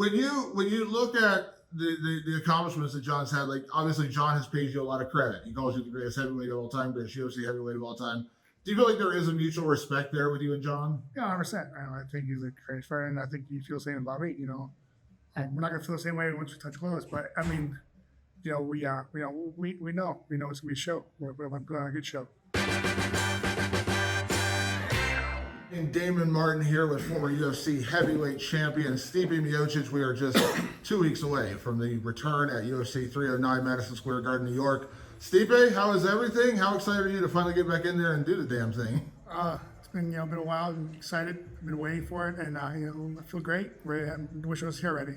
When you look at the accomplishments that John's had, like obviously John has paid you a lot of credit. He calls you the greatest heavyweight of all time, greatest UFC heavyweight of all time. Do you feel like there is a mutual respect there with you and John? Yeah, 100%. I think he's a great fighter, and I think he feels the same about me. And we're not gonna feel the same way once we touch clothes, but I mean, we know it's gonna be a show. We're putting on a good show. And Damon Martin here with former UFC heavyweight champion Stipe Miocic. We are just 2 weeks away from the return at UFC 309 Madison Square Garden, New York. Stipe, how is everything? How excited are you to finally get back in there and do the damn thing? It's been been a while. I'm excited. I've been waiting for it, and I feel great. I wish I was here already.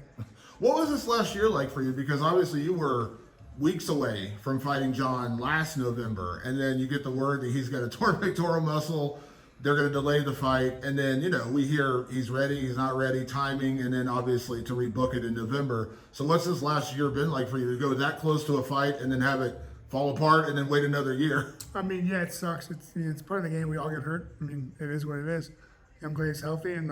What was this last year like for you? Because obviously you were weeks away from fighting John last November, and then you get the word that he's got a torn pectoral muscle. They're going to delay the fight, and then we hear he's ready, he's not ready, timing, and then obviously to rebook it in November. So what's this last year been like for you to go that close to a fight and then have it fall apart and then wait another year? I mean, yeah, it sucks. It's part of the game. We all get hurt. I mean, it is what it is. I'm glad he's healthy, and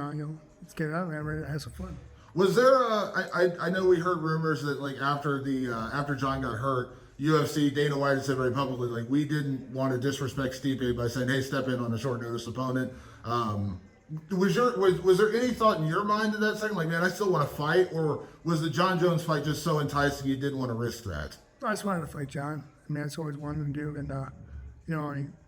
let's get it out there and have some fun. Was there I know we heard rumors that like after John got hurt, UFC, Dana White had said very publicly, like, we didn't want to disrespect Stipe by saying, hey, step in on a short notice opponent. Was there any thought in your mind in that second, like, man, I still want to fight? Or was the Jon Jones fight just so enticing you didn't want to risk that? I just wanted to fight John. I mean, that's always wanted to do. And,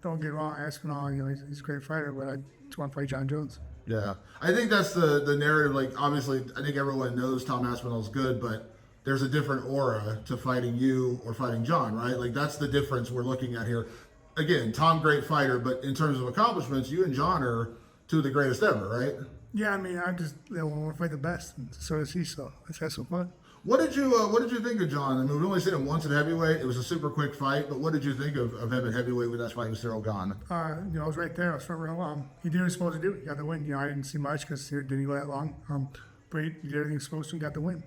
don't get wrong, Aspinall, he's a great fighter, but I just want to fight Jon Jones. Yeah. I think that's the narrative. Like, obviously, I think everyone knows Tom Aspinall's good, but there's a different aura to fighting you or fighting John, right? Like, that's the difference we're looking at here. Again, Tom, great fighter, but in terms of accomplishments, you and John are two of the greatest ever, right? Yeah, I mean, I just want to fight the best, and so does he, so let's have some fun. What did you think of John? I mean, we've only seen him once at heavyweight. It was a super quick fight, but what did you think of him at heavyweight with that fight with Cyril Gane? I was right there. I was front row. He did what he was supposed to do. He got the win. I didn't see much because he didn't go that long. But he did everything he was supposed to and got the win.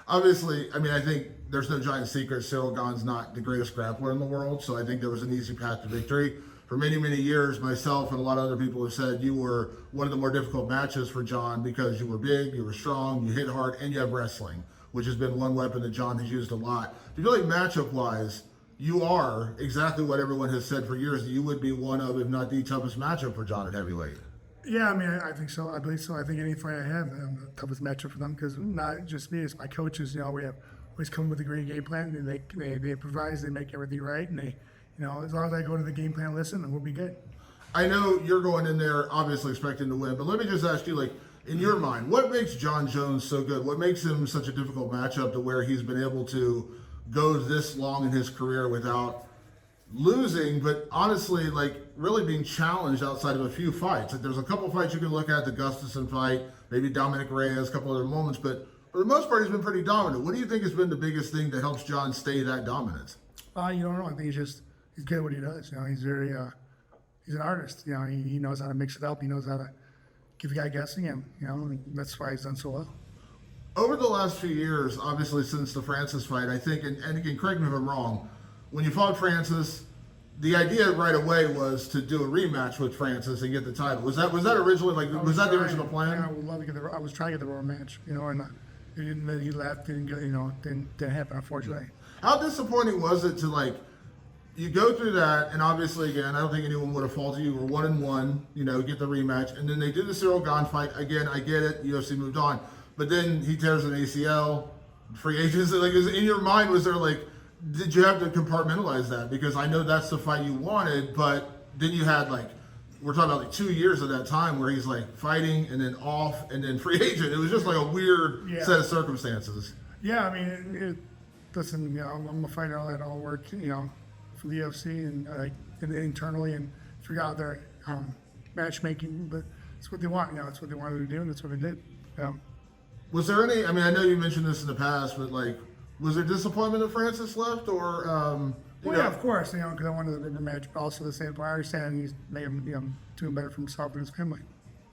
Obviously, I mean, I think there's no giant secret. Cyril Gane's not the greatest grappler in the world, so I think there was an easy path to victory. For many, many years, myself and a lot of other people have said you were one of the more difficult matches for John because you were big, you were strong, you hit hard, and you have wrestling, which has been one weapon that John has used a lot. Do you feel like matchup-wise, you are exactly what everyone has said for years, that you would be one of, if not the toughest matchup for John at heavyweight? Yeah, I mean, I think so. I believe so. I think any fight I have, I'm the toughest matchup for them because not just me, it's my coaches. We have always come with a great game plan, and they improvise, they make everything right, and they, as long as I go to the game plan, listen, and we'll be good. I know you're going in there obviously expecting to win, but let me just ask you, like, in your mind, what makes Jon Jones so good? What makes him such a difficult matchup to where he's been able to go this long in his career without losing, but honestly, like, really being challenged outside of a few fights? Like, there's a couple fights you can look at, the Gustafsson fight, maybe Dominic Reyes, a couple other moments, but for the most part, he's been pretty dominant. What do you think has been the biggest thing that helps John stay that dominant? You don't know. I think he's good at what he does. He's very, he's an artist. He knows how to mix it up. He knows how to keep the guy guessing, and that's why he's done so well. Over the last few years, obviously since the Francis fight, I think, and again, correct me if I'm wrong, when you fought Francis, the idea right away was to do a rematch with Francis and get the title. Was that originally, like, was that the original plan? I would love to I was trying to get the rematch, and he left, didn't happen, unfortunately. How disappointing was it to, like, you go through that, and obviously, again, I don't think anyone would have faulted you. You were 1-1, get the rematch, and then they do the Cyril Gane fight. Again, I get it, UFC moved on, but then he tears an ACL, free agency. Like, in your mind, was there, like, did you have to compartmentalize that? Because I know that's the fight you wanted, but then you had, like, we're talking about like 2 years of that time where he's like fighting and then off and then free agent. It was just like a weird set of circumstances. Yeah, I mean, listen, I'm a fighter. I'll let it all work, for the UFC and internally and figure out their matchmaking. But it's what they want, it's what they wanted to do, and that's what they did. Was there any? I mean, I know you mentioned this in the past, but like, was there disappointment that Francis left, or? Yeah, of course, because I wanted a bigger match, but also the same. I understand he's made him doing better for himself and his family.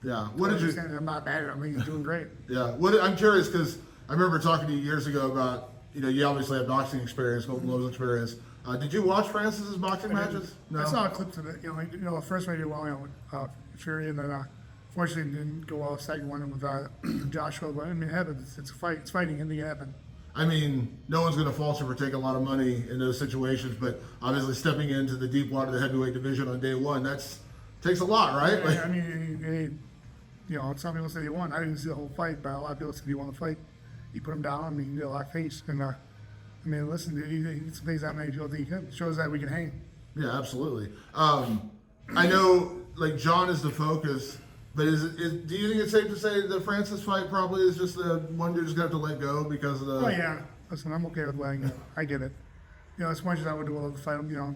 Yeah. What did you? I'm not bad at him. He's doing great. Yeah. I'm curious because I remember talking to you years ago about you obviously have boxing experience, Golden Gloves experience. Did you watch Francis's boxing matches? No. I saw a clip of it. The first one he did well, with Fury, and then Fortunately, it didn't go well second one with Joshua, but I mean, it happens. It's a fight. It's fighting. Anything can happen. I mean, no one's going to fault you for taking a lot of money in those situations, but obviously stepping into the deep water of the heavyweight division on day one, takes a lot, right? Yeah, I mean, some people say he won. I didn't see the whole fight, but a lot of people said he won the fight. He put him down. I mean, he did a lot of face. And, I mean, listen, he did some things that many people think he could. Shows that we can hang. Yeah, absolutely. I know, like, Jon is the focus, but do you think it's safe to say the Francis fight probably is just the one you're just going to have to let go because of the... Oh, yeah. Listen, I'm okay with letting go. I get it. As much as I would love to fight him,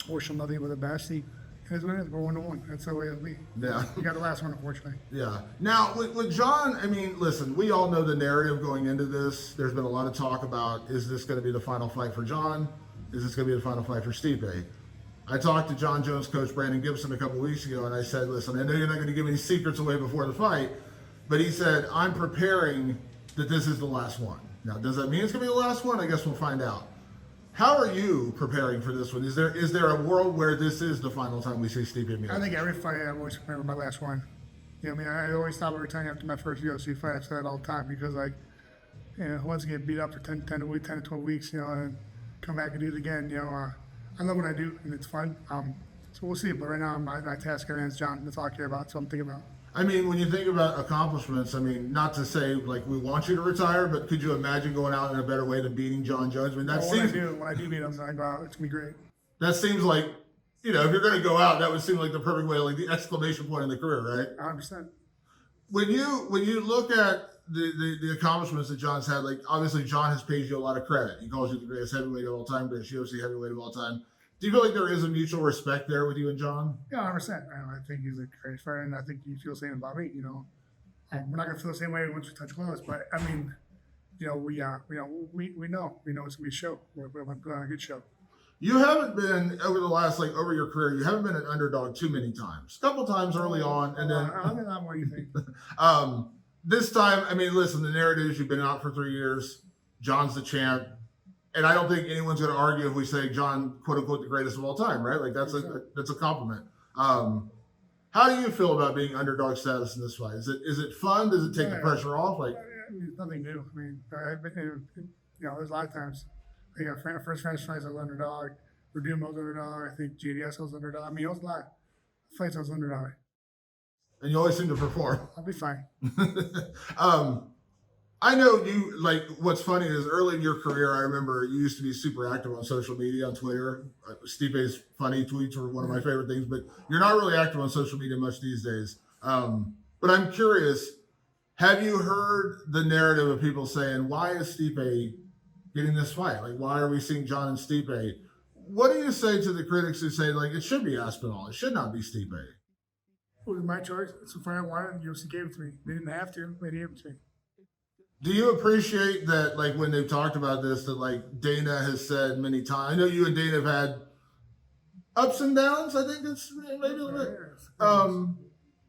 wish him nothing but the best. He is what it is. We're 1-1. That's the way it'll be. Yeah. You got the last one, unfortunately. Yeah. Now, with Jon, I mean, listen, we all know the narrative going into this. There's been a lot of talk about, is this going to be the final fight for Jon? Is this going to be the final fight for Stipe? I talked to Jon Jones coach Brandon Gibson a couple weeks ago, and I said, listen, I know you're not going to give any secrets away before the fight, but he said, I'm preparing that this is the last one. Now, does that mean it's going to be the last one? I guess we'll find out. How are you preparing for this one? Is there a world where this is the final time we see Stipe Miocic? I think every fight I always remember my last one. I always thought every time after my first UFC fight, I said that all the time because, who wants to get beat up for 10 to 12 weeks, and come back and do it again, I love what I do, and it's fun. So we'll see. But right now, my task at hand is Jon. That's all I care about. So I'm thinking about. I mean, when you think about accomplishments, I mean, not to say like we want you to retire, but could you imagine going out in a better way than beating Jon Jones? I mean, when I do beat him, I go out. It's gonna be great. That seems like, if you're going to go out, that would seem like the perfect way, like the exclamation point in the career, right? 100%. When you look at the accomplishments that Jon's had, like obviously Jon has paid you a lot of credit. He calls you the greatest heavyweight of all time, greatest UFC heavyweight of all time. Do you feel like there is a mutual respect there with you and Jon? Yeah, 100%. I think he's a great fighter, and I think he feels the same about me. We're not gonna feel the same way once we touch gloves, but I mean, we know it's gonna be a show. We're gonna put on a good show. You haven't been over your career. You haven't been an underdog too many times. A couple times early on, and then I mean, what do you think? This time, I mean, listen, the narrative is you've been out for 3 years. Jon's the champ. And I don't think anyone's going to argue if we say Jon, quote unquote, the greatest of all time, right? Like that's a compliment. How do you feel about being underdog status in this fight? Is it fun? Does it take the pressure off? Like, it's nothing new. I mean, I've been, there's a lot of times. I think our first franchise I was underdog. Redeem was underdog. I think GDS was underdog. I mean, it was a lot of fights I was underdog. And you always seem to perform. I'll be fine. I know you, like, what's funny is early in your career, I remember you used to be super active on social media, on Twitter. Stipe's funny tweets were one of my favorite things, but you're not really active on social media much these days. But I'm curious, have you heard the narrative of people saying, why is Stipe getting this fight? Like, why are we seeing Jon and Stipe? What do you say to the critics who say, like, it should be Aspinall, it should not be Stipe? It was my choice. It's the fight I wanted, and UFC gave it to me. They didn't have to, they gave it to me. Do you appreciate that, like, when they've talked about this, that, like, Dana has said many times, I know you and Dana have had ups and downs, I think it's maybe a little bit.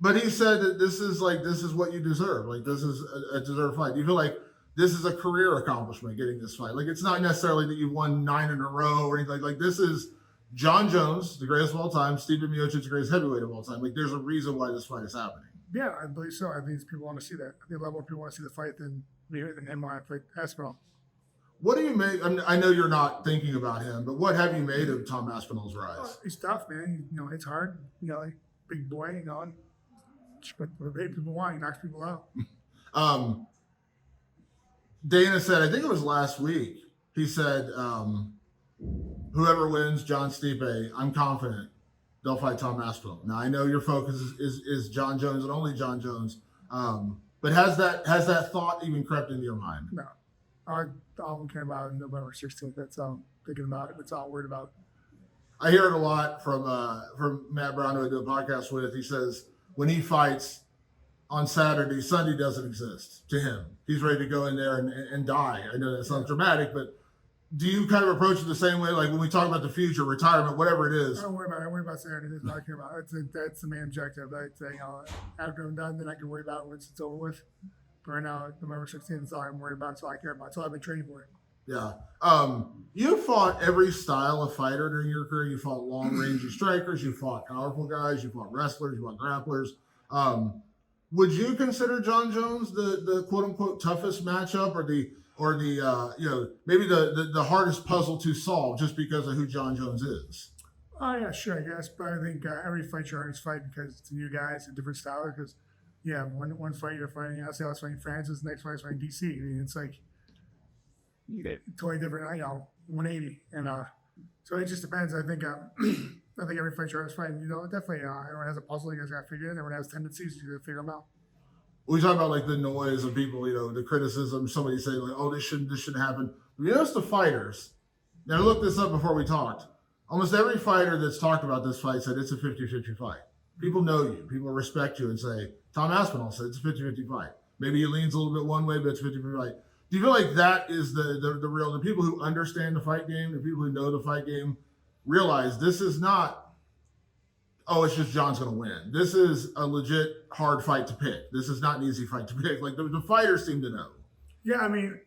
But he said that this is what you deserve. Like, this is a deserved fight. Do you feel like this is a career accomplishment, getting this fight? Like, it's not necessarily that you've won 9 in a row or anything. Like, this is Jon Jones, the greatest of all time, Stipe Miocic, the greatest heavyweight of all time. Like, there's a reason why this fight is happening. Yeah, I believe so. I think people want to see that. I think a lot more people want to see the fight than why I fight Aspinall. What do you make? I know you're not thinking about him, but what have you made of Tom Aspinall's rise? He's tough, man. It's hard. Like big boy, but what people want, he knocks people out. Dana said, I think it was last week, he said, whoever wins, Jon Stipe, I'm confident they'll fight Tom Aspinall. Now, I know your focus is Jon Jones and only Jon Jones, but has that thought even crept into your mind? No. All I'm caring about is November 16th. That's all I'm thinking about it. That's all I'm worried about. I hear it a lot from Matt Brown, who I do a podcast with. He says when he fights on Saturday, Sunday doesn't exist to him. He's ready to go in there and die. I know that sounds dramatic, but do you kind of approach it the same way? Like when we talk about the future, retirement, whatever it is. I don't worry about it. I worry about Saturday. That's what I care about. That's the main objective. After I'm done, then I can worry about it once it's over with. But right now, November 16th is all I'm worried about. It's all I care about. It's all I've been training for. Yeah. You fought every style of fighter during your career. You fought long-range strikers. You fought powerful guys. You fought wrestlers. You fought grapplers. Would you consider Jon Jones the quote unquote toughest matchup, or the maybe the hardest puzzle to solve just because of who Jon Jones is? Oh yeah, sure, I guess. But I think every fight's your hardest fight because it's a new guy, it's a different style. Because yeah, one fight you're fighting, I was fighting Francis, the next fight I was fighting DC. I mean, it's like totally different. 180, and so it just depends. I think I think every fight's your hardest fight. And, definitely everyone has a puzzle you guys got to figure it. Everyone has tendencies, you got to figure them out. We talk about like the noise of people, the criticism, somebody saying like, oh, this shouldn't happen. You notice the fighters. Now I looked this up before we talked. Almost every fighter that's talked about this fight said it's a 50-50 fight. People know you. People respect you and say, Tom Aspinall said it's a 50-50 fight. Maybe he leans a little bit one way, but it's a 50-50 fight. Do you feel like that is the people who understand the fight game, the people who know the fight game, realize this is not, oh, it's just Jon's going to win. This is a legit hard fight to pick. This is not an easy fight to pick. Like the fighters seem to know. Yeah, I mean,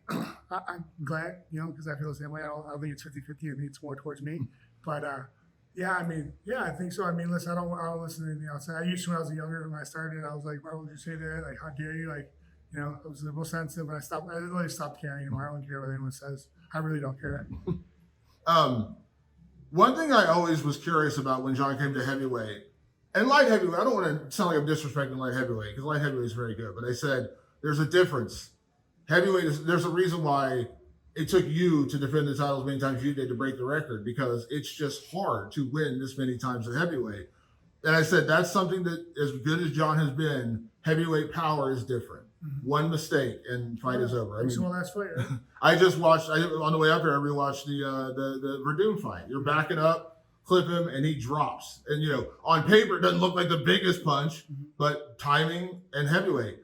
I'm glad, because I feel the same way. I don't think it's 50-50. I think it's more towards me. But yeah, I mean, yeah, I think so. I mean, listen, I don't listen to anything else. I used to when I was younger. When I started, I was like, why would you say that? Like, how dare you? Like, I was a little sensitive. But I really stopped caring anymore. I don't care what anyone says. I really don't care. One thing I always was curious about when Jon came to heavyweight and light heavyweight. I don't want to sound like I'm disrespecting light heavyweight because light heavyweight is very good. But I said there's a difference. Heavyweight there's a reason why it took you to defend the title as many times as you did to break the record, because it's just hard to win this many times at heavyweight. And I said that's something that, as good as Jon has been, heavyweight power is different. Mm-hmm. One mistake and fight is over. I mean, last fight, right? I just watched on the way up there. I rewatched the Verdun fight. You're backing up, clip him, and he drops. And on paper it doesn't look like the biggest punch, but timing and heavyweight.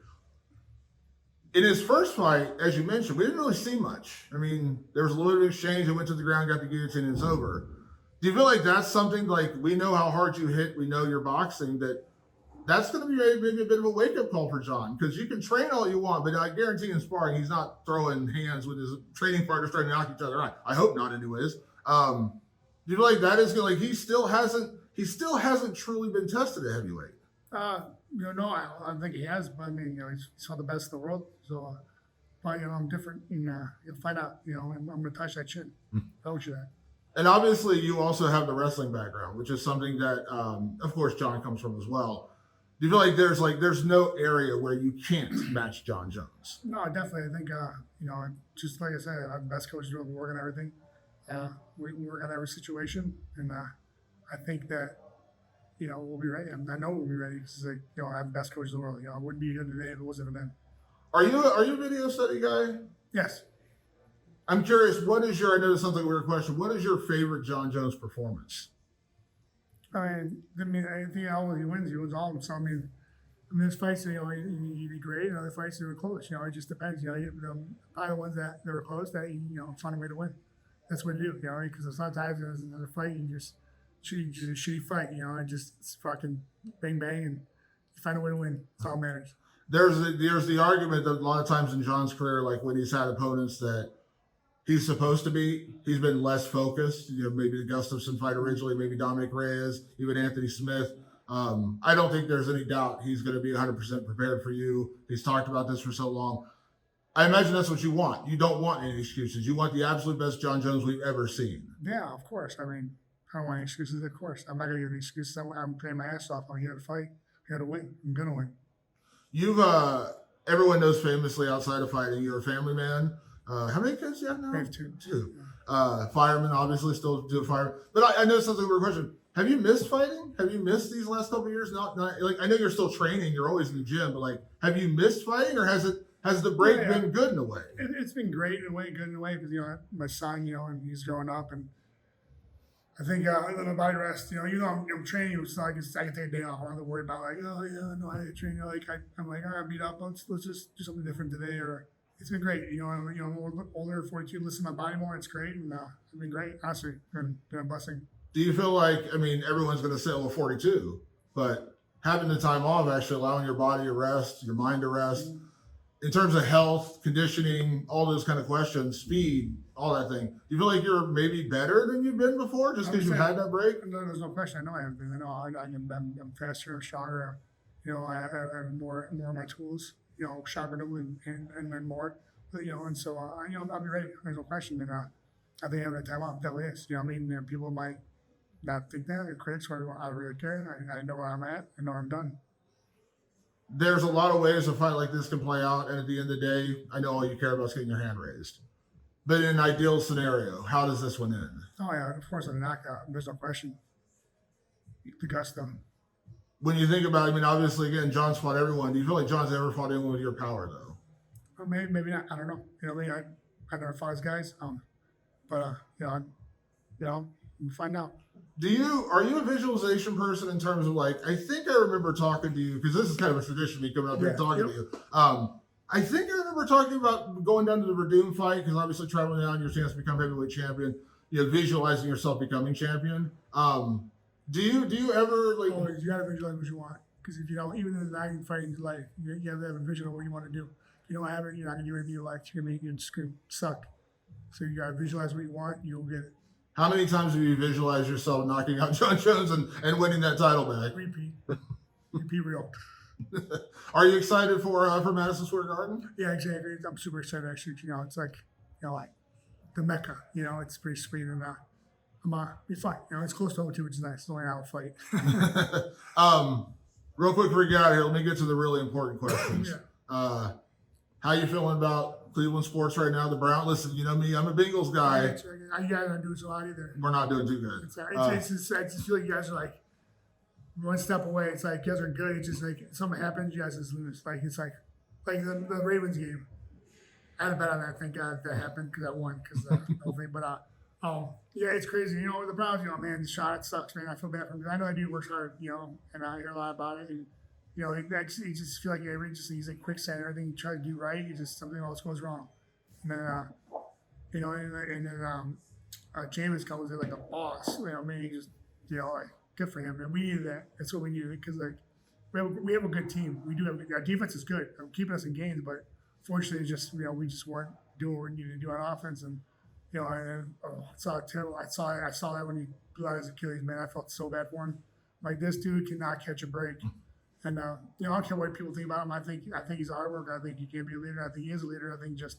In his first fight, as you mentioned, we didn't really see much. I mean, there was a little bit of exchange. It went to the ground, got the guillotine, and it's over. Do you feel like that's something, like, we know how hard you hit, we know your boxing, that's going to be maybe a bit of a wake-up call for Jon? Because you can train all you want, but I guarantee in sparring, he's not throwing hands with his training partners trying to knock each other out. I hope not, anyways. Do you feel like that is going to, like, he still hasn't truly been tested at heavyweight? No, I don't think he has. But I mean, he's saw the best in the world. So, but I'm different. And you'll find out. I'm going to touch that chin. Told you that. And obviously, you also have the wrestling background, which is something that, of course, Jon comes from as well. Do you feel like there's no area where you can't match Jon Jones? No, definitely. I think just like I said, I'm the best coach in the world. We work on everything. We work on every situation, and I think that. We'll be ready. I know we'll be ready because, I have the best coach in the world. I wouldn't be here today if it wasn't for them. Are you a video study guy? Yes. I'm curious, I know this sounds like a weird question. What is your favorite Jon Jones performance? I think he wins all of them. So, there's fights, he'd be great, and other fights that were close. It just depends. Probably the ones that were close that, find a way to win. That's what you do, because sometimes there's another fight and you just shitty fight, and it's fucking bang bang, and you find a way to win. That's all that matters. There's the argument that a lot of times in Jon's career, like when he's had opponents that he's supposed to beat, he's been less focused. Maybe the Gustafsson fight originally, maybe Dominic Reyes, even Anthony Smith. I don't think there's any doubt he's going to be 100% prepared for you. He's talked about this for so long. I imagine that's what you want. You don't want any excuses. You want the absolute best Jon Jones we've ever seen. Yeah, of course. I don't want any excuses, of course. I'm not going to give any excuses. I'm playing my ass off. I'm here to fight. I'm here to win. I'm going to win. Everyone knows famously outside of fighting, you're a family man. How many kids do you have now? I have two. Fireman, obviously, still do fire. But I know something of a question. Have you missed fighting? Have you missed these last couple of years? Not like, I know you're still training. You're always in the gym, but like, have you missed fighting, or has the break been good in a way? It's been great in a way, good in a way, because my son, and he's growing up, and I think I let my body rest. I'm training, so I can take a day off. I don't have to worry about like, oh yeah, no, I train. I'm like, all right, beat up. Let's just do something different today. Or it's been great. I'm older, 42, listen to my body more. It's great, and it's been great. Honestly, been a blessing. Do you feel like, everyone's going to say, well, 42, but having the time off, actually allowing your body to rest, your mind to rest, in terms of health, conditioning, all those kind of questions, speed, all that thing, do you feel like you're maybe better than you've been before just because you had that break? No, there's no question. I know I have been. I know I'm faster, stronger. I have more of my tools, sharpen them and learn more. But, and so, I'll be ready. There's no question. And I think having a timeout definitely is. You know what I mean? People might not think that, or critics, or I really care. I know where I'm at. I know I'm done. There's a lot of ways a fight like this can play out, and at the end of the day, I know all you care about is getting your hand raised. But in an ideal scenario, how does this one end? Oh, yeah, of course, a knockout. There's no question. The gusto. When you think about it, I mean, obviously, again, Jon's fought everyone. Do you feel like Jon's ever fought anyone with your power, though? Or maybe not. I don't know. I never fought his guys. But we'll find out. Are you a visualization person in terms of like, I think I remember talking to you, because this is kind of a tradition, me coming up here and talking to you. I think I remember talking about going down to the Verdun fight, because obviously traveling down, your chance to become heavyweight champion, visualizing yourself becoming champion. Do you ever like? Oh, you gotta visualize what you want, because if you don't, even in the fighting life, you have to have a vision of what you want to do. If you don't have it, you're not gonna do anything you like. You're gonna scream, suck. So you gotta visualize what you want, you'll get it. How many times have you visualized yourself knocking out Jon Jones and winning that title back? Repeat real. Are you excited for Madison Square Garden? Yeah, exactly. I'm super excited actually. It's like like the Mecca. It's pretty sweet, and it's fine. It's close to 0-2, which is nice. It's only an hour fight. Real quick before we get out of here, let me get to the really important questions. Yeah. How you feeling about Cleveland sports right now? The Browns. Listen, you know me. I'm a Bengals guy. You guys aren't doing so hot either. We're not doing too good. I just feel like you guys are like one step away. It's like you guys are good. It's just like something happens, you guys just lose. Like it's like the Ravens game. I had a bet on that. Thank God that happened because I won. But it's crazy. The Browns. Man, the shot, it sucks, man. I feel bad for him because I know I do work hard. And I hear a lot about it. And you just feel like he's like quicksand. Everything you try to do right, something else goes wrong. And then Jameis comes in like a boss. He just like good for him. And we needed that. That's what we needed because like we have a good team. We do have our defense is good. Keeping us in games, but fortunately, we just weren't doing what we needed to do on offense. And I saw it terrible. I saw that when he blew out his Achilles. Man, I felt so bad for him. Like this dude cannot catch a break. And I don't care what people think about him. I think he's a hard worker. I think he can be a leader. I think he is a leader. I think he just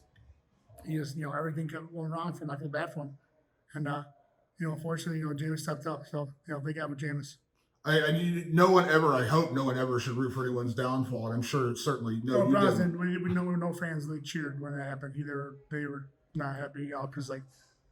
everything kept going wrong for him. I feel bad for him. And unfortunately, Jameis stepped up. So big out with Jameis. I hope no one ever should root for anyone's downfall. And I'm sure certainly no. No fans really cheered when that happened. They were not happy because like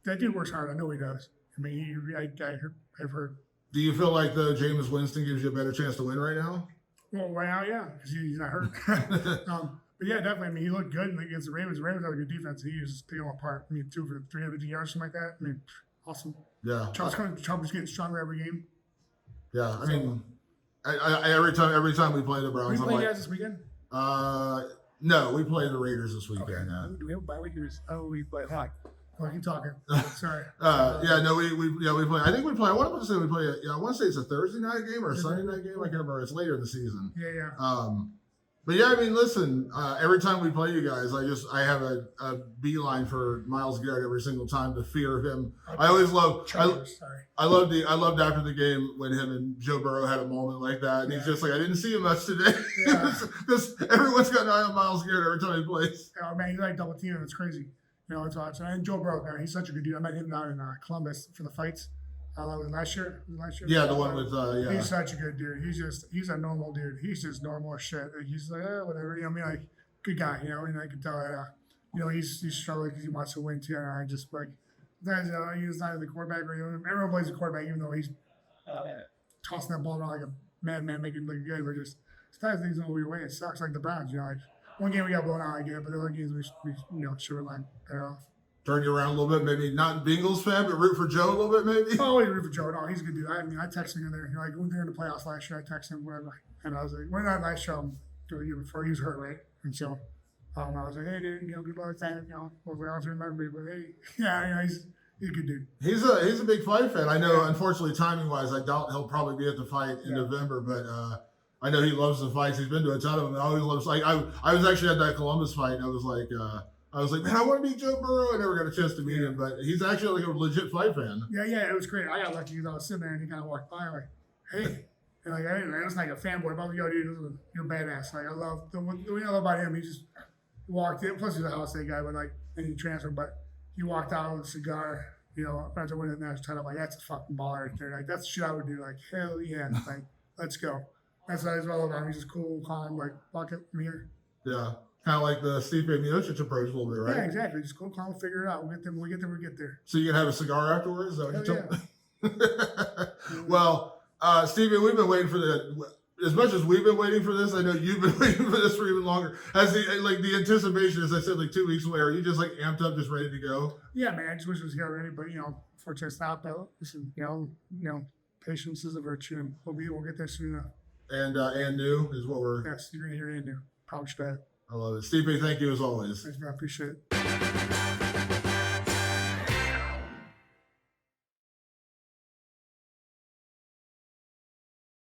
that dude works hard. I know he does. I mean, I've heard. Do you feel like the Jameis Winston gives you a better chance to win right now? Well, right now, yeah, because he's not hurt. But yeah, definitely. I mean, he looked good against the Ravens. The Ravens have a good defense. He was taking them apart. I mean, 2 for 350 yards, something like that. I mean, awesome. Yeah. Charles getting stronger every game. Yeah, I mean, I every time we play the Browns, we play guys this weekend. No, we play the Raiders this weekend. Okay. Do we have a bye week? We play hot. Oh, keep talking. Sorry. We play. I think we play. I want to say we play. I want to say it's a Thursday night game or a Sunday night game. I can't remember. It's later in the season. Yeah. But yeah, I mean, listen. Every time we play you guys, I have a beeline for Myles Garrett every single time. The fear of him. Okay. I always love. I loved after the game when him and Joe Burrow had a moment like that, and he's just like, I didn't see him much today. Because everyone's got an eye on Myles Garrett every time he plays. Oh man, he's like double teaming. It's crazy. It's awesome. And Joe Burrow, man, he's such a good dude. I met him down in Columbus for the fights. Last year. Yeah, the one with He's such a good dude. He's a normal dude. He's just normal as shit. He's like, whatever. like good guy. And I can tell that. He's struggling because he wants to win too. And I just like, he's not the quarterback. Everyone plays the quarterback, even though he's tossing that ball around like a madman, making it look good. We're just sometimes things don't go your way. It sucks like the Browns. Like one game we got blown out, I get it, but the other games we sure line better off. Turn you around a little bit, maybe not Bengals fan, but root for Joe a little bit, maybe. Oh, we root for Joe. No, he's a good dude. I texted him in there. Like when they were in the playoffs last year, I texted him whatever, and I was like, "We're not last show the year before he was hurt, right?" And so, I was like, "Hey, dude, good luck, hopefully I don't remember me, but hey, he's a good dude." He's a big fight fan. I know, unfortunately, timing wise, I doubt he'll probably be at the fight in November, but I know he loves the fights. He's been to a ton of them. I always loves. Like I was actually at that Columbus fight, and I was like, man, I want to meet Joe Burrow. I never got a chance to meet him, but he's actually like a legit fight fan. Yeah, it was great. I got lucky because I was sitting there and he kind of walked by like, hey. And like, I mean, it's like a fanboy about yo, dude, you're badass. Like, I love the what we know about him. He just walked in. Plus, he's a House State guy, but like, and he transferred. But he walked out with a cigar. You know, after winning the national title, like that's a fucking baller right there. Like that's the shit I would do. Like hell yeah, like let's go. That's what he's all about. He's just cool, calm, like fuck it, I'm here. Yeah, kind of like the Stipe Miocic approach a little bit, right? Yeah, exactly. Just cool, calm, figure it out. We'll get there. We get there. So you can have a cigar afterwards. Is that what you Hell told Well, Stephen, we've been waiting for as much as we've been waiting for this. I know you've been waiting for this for even longer. Has the anticipation, as I said, like 2 weeks away? Are you just like amped up, just ready to go? Yeah, man. I just wish it was here already, but you know, fortunately it's not. But listen, you know, patience is a virtue, and we'll get there soon enough. And new is what we're. Yes, you're gonna hear it new. Pouch that. I love it, Stipe. Thank you as always. Thanks, man. I appreciate it.